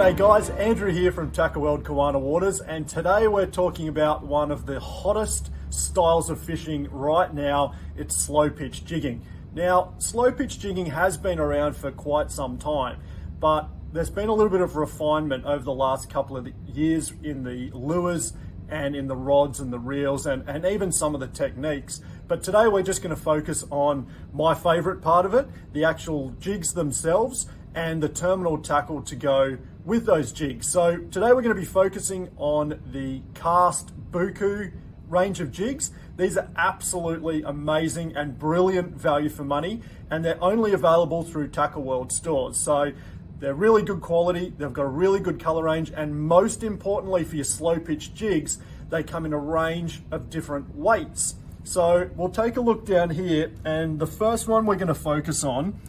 G'day guys, Andrew here from Tackle World Kiwana Waters, and today we're talking about one of the hottest styles of fishing right now. It's slow pitch jigging. Now, slow pitch jigging has been around for quite some time, but there's been a little bit of refinement over the last couple of years in the lures and in the rods and the reels and even some of the techniques. But today we're just going to focus on my favorite part of it, the actual jigs themselves and the terminal tackle to go with those jigs. So today we're going to be focusing on the cast BUKU range of jigs. These are absolutely amazing and brilliant value for money, and they're only available through Tackle World stores. So they're really good quality, they've got a really good color range, and most importantly for your slow pitch jigs, they come in a range of different weights. So we'll take a look down here, and the first one we're going to focus on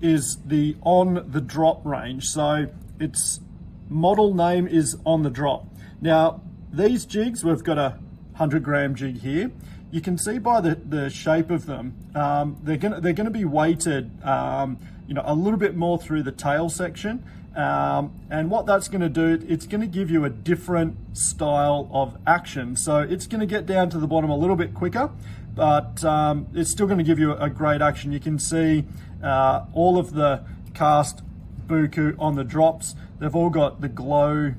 is the On the Drop range. So its model name is On the Drop. Now these jigs, we've got a 100 gram jig here. You can see by the shape of them, they're gonna be weighted a little bit more through the tail section, and what that's going to do, it's going to give you a different style of action. So it's going to get down to the bottom a little bit quicker, but it's still going to give you a great action. You can see all of the cast BUKU on the drops, they've all got the glow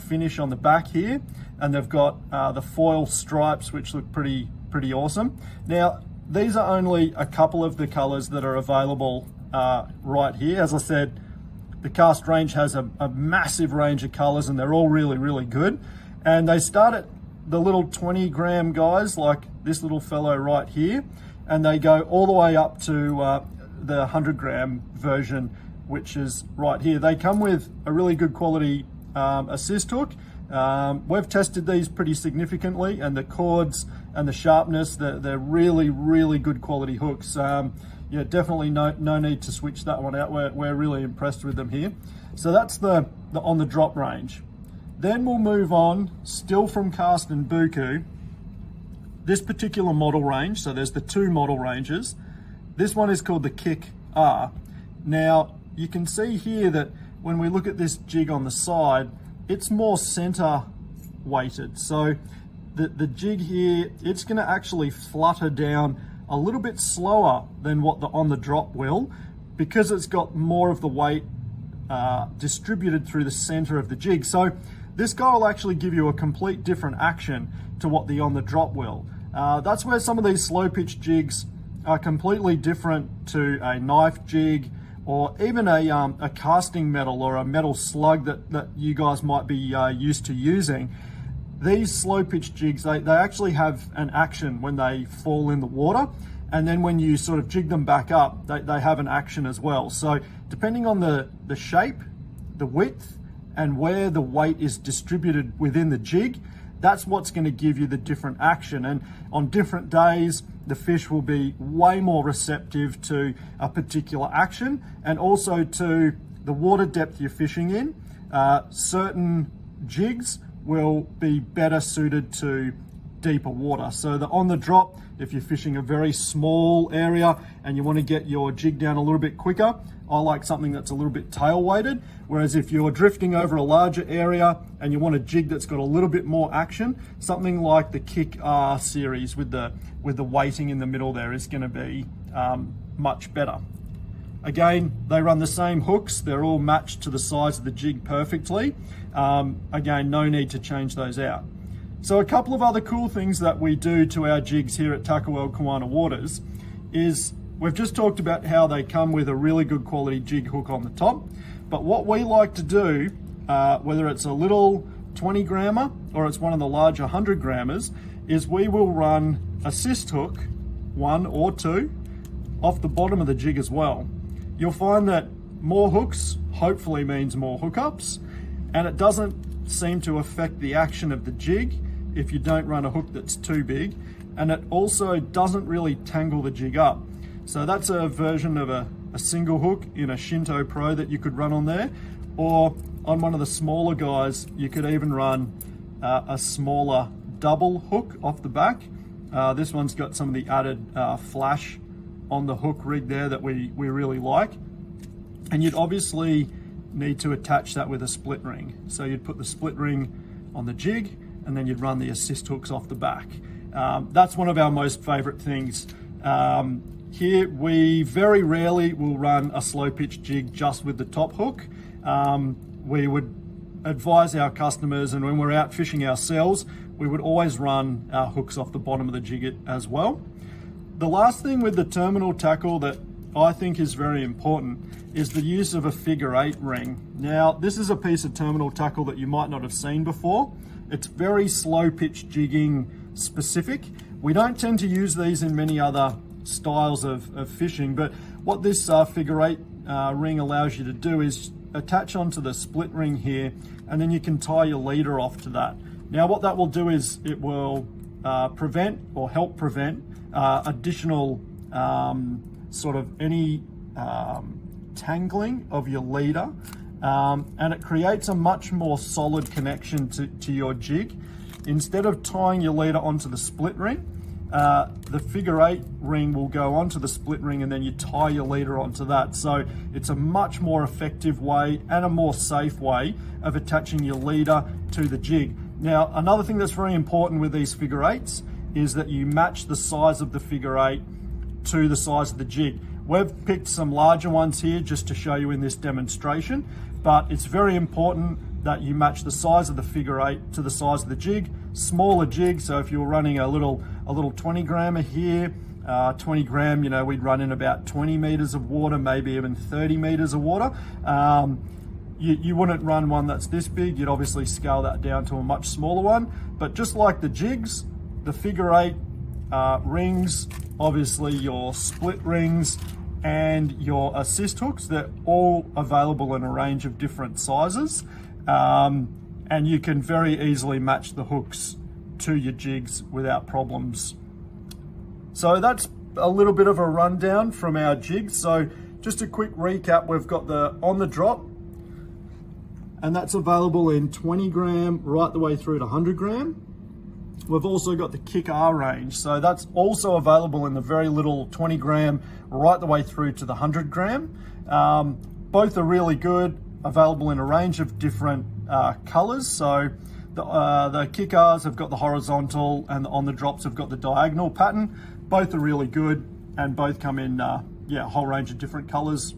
finish on the back here, and they've got the foil stripes which look pretty awesome. Now these are only a couple of the colors that are available right here. As I said, the cast range has a massive range of colors, and they're all really good. And they start at the little 20 gram guys like this little fellow right here, and they go all the way up to the 100 gram version, which is right here. They come with a really good quality assist hook. We've tested these pretty significantly, and the cords and the sharpness, they're really good quality hooks. Yeah, definitely no need to switch that one out. We're really impressed with them here. So that's the On the Drop range. Then we'll move on, still from cast and BUKU, this particular model range. So there's the two model ranges. This one is called the Kick R. Now you can see here that when we look at this jig on the side, it's more center weighted. So the jig here, it's going to actually flutter down a little bit slower than what the On the Drop will, because it's got more of the weight distributed through the center of the jig. So this guy will actually give you a complete different action to what the On the Drop will. That's where some of these slow pitch jigs are completely different to a knife jig, or even a casting metal or a metal slug that you guys might be used to using. These slow pitch jigs, they actually have an action when they fall in the water, and then when you sort of jig them back up, they have an action as well. So depending on the shape, the width, and where the weight is distributed within the jig, that's what's going to give you the different action. And on different days, the fish will be way more receptive to a particular action, and also to the water depth you're fishing in. Certain jigs will be better suited to deeper water. So the On the Drop, if you're fishing a very small area and you want to get your jig down a little bit quicker, I like something that's a little bit tail weighted. Whereas if you're drifting over a larger area and you want a jig that's got a little bit more action, something like the Kick R series with the weighting in the middle there is going to be much better. Again, they run the same hooks. They're all matched to the size of the jig perfectly. Again, no need to change those out. So a couple of other cool things that we do to our jigs here at Tackle World Kiwana Waters is, we've just talked about how they come with a really good quality jig hook on the top. But what we like to do, whether it's a little 20 grammer or it's one of the larger 100 grammers, is we will run assist hook, 1 or 2, off the bottom of the jig as well. You'll find that more hooks hopefully means more hookups, and it doesn't seem to affect the action of the jig if you don't run a hook that's too big, and it also doesn't really tangle the jig up. So that's a version of a single hook in a Shinto Pro that you could run on there, or on one of the smaller guys you could even run a smaller double hook off the back. This one's got some of the added flash on the hook rig there that we really like. And you'd obviously need to attach that with a split ring. So you'd put the split ring on the jig and then you'd run the assist hooks off the back. That's one of our most favorite things. Here we very rarely will run a slow pitch jig just with the top hook. We would advise our customers, and when we're out fishing ourselves, we would always run our hooks off the bottom of the jig as well. The last thing with the terminal tackle that I think is very important is the use of a figure 8 ring. Now, this is a piece of terminal tackle that you might not have seen before. It's very slow pitch jigging specific. We don't tend to use these in many other styles of fishing, but what this figure 8 ring allows you to do is attach onto the split ring here, and then you can tie your leader off to that. Now what that will do is it will prevent or help prevent additional sort of any tangling of your leader, and it creates a much more solid connection to your jig. Instead of tying your leader onto the split ring, the figure 8 ring will go onto the split ring and then you tie your leader onto that. So it's a much more effective way and a more safe way of attaching your leader to the jig. Now, another thing that's very important with these figure 8s is that you match the size of the figure 8 to the size of the jig. We've picked some larger ones here just to show you in this demonstration, but it's very important that you match the size of the figure 8 to the size of the jig. Smaller jig, so if you're running a little 20 grammer here, 20 gram, you know, we'd run in about 20 meters of water, maybe even 30 meters of water. You wouldn't run one that's this big. You'd obviously scale that down to a much smaller one. But just like the jigs, the figure 8 rings, obviously your split rings and your assist hooks, they're all available in a range of different sizes. And you can very easily match the hooks to your jigs without problems. So that's a little bit of a rundown from our jigs. So just a quick recap, we've got the on the drop, and that's available in 20 gram right the way through to 100 gram. We've also got the Kick R range, so that's also available in the very little 20 gram right the way through to the 100 gram. Both are really good, available in a range of different colors. So the Kick R's have got the horizontal, and the on the drops have got the diagonal pattern. Both are really good, and both come in a whole range of different colors,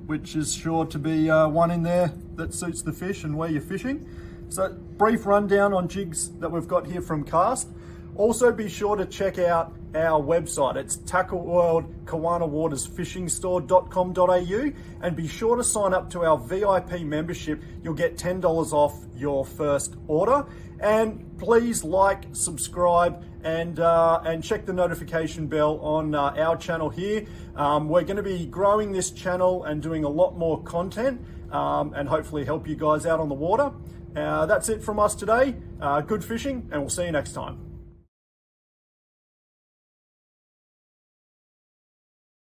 which is sure to be one in there that suits the fish and where you're fishing. So brief rundown on jigs that we've got here from Cast. Also be sure to check out our website. It's Tackle World Kawana Waters Fishing Store.com.au, and be sure to sign up to our VIP membership. You'll get $10 off your first order. And please like, subscribe, and check the notification bell on our channel here. We're going to be growing this channel and doing a lot more content, and hopefully help you guys out on the water. That's it from us today. Good fishing, and we'll see you next time.